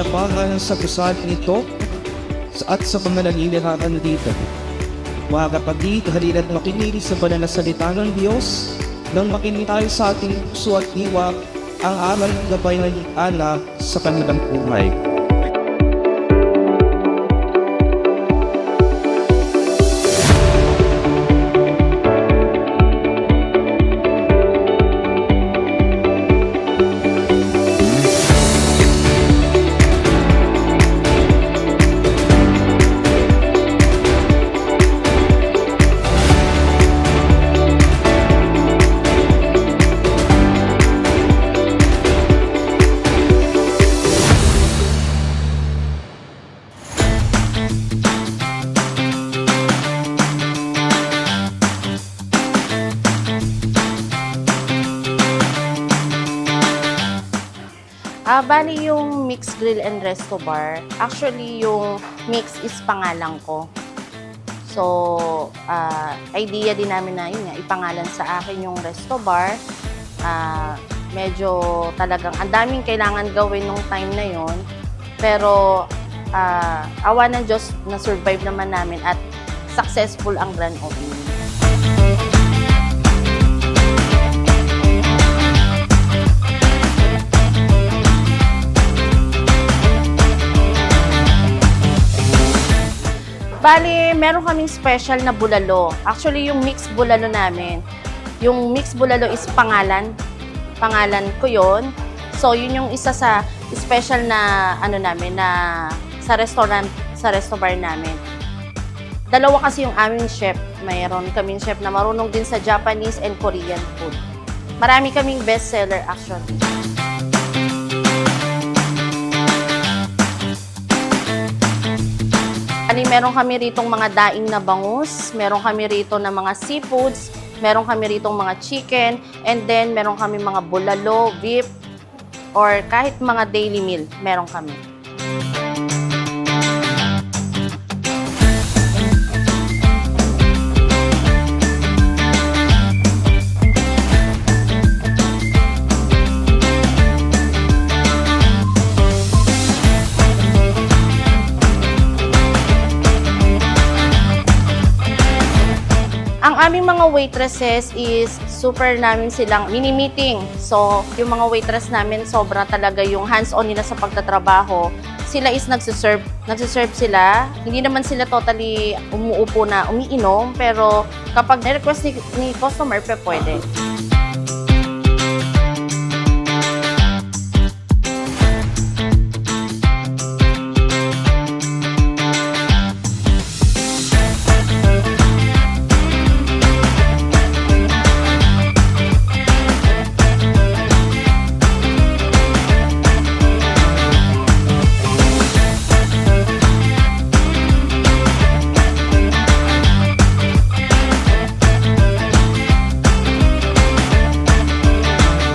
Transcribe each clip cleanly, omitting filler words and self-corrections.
kapayapaan sa pusat nito at sa mga naninirahan dito. Mga kapatid, halina't makinig sa banal na salita ng Diyos nang makinig tayo sa ating puso at diwa ang aral ng gabay ng ala sa kanilang buhay. Bali yung Mix Grill and Resto Bar, actually yung Mix is pangalan ko. So, idea din namin na yun nga, ipangalan sa akin yung Resto Bar. Medyo talagang ang daming kailangan gawin nung time na yun. Pero, awa ng Diyos, na-survive naman namin at successful ang grand opening. Bali, meron kaming special na bulalo. Actually, yung mix bulalo namin, yung mix bulalo is pangalan. Pangalan ko yon. So, yun yung isa sa special na ano namin na sa restaurant, sa resto bar namin. Dalawa kasi yung aming chef. Mayroon kaming chef na marunong din sa Japanese and Korean food. Marami kaming bestseller actually. Meron kami ritong mga daing na bangus, meron kami rito na mga seafoods, meron kami ritong mga chicken, and then meron kami mga bulalo, beef, or kahit mga daily meal, meron kami. Ang aming mga waitresses is super namin silang mini-meeting. So, yung mga waitress namin, sobra talaga yung hands-on nila sa pagtatrabaho. Sila is nagsiserve. Nagsiserve sila. Hindi naman sila totally umuupo na umiinom, pero kapag na-request ni customer, pwede.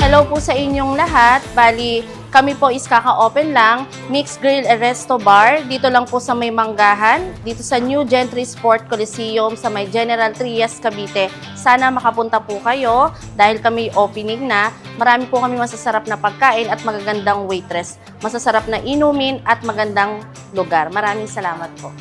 Hello po sa inyong lahat. Bali, kami po is kaka-open lang. Mix Grill and Resto Bar. Dito lang po sa May Manggahan. Dito sa New Gentry Sport Coliseum sa may General Trias, Cavite. Sana makapunta po kayo dahil kami opening na. Marami po kami masasarap na pagkain at magagandang waitress. Masasarap na inumin at magandang lugar. Maraming salamat po.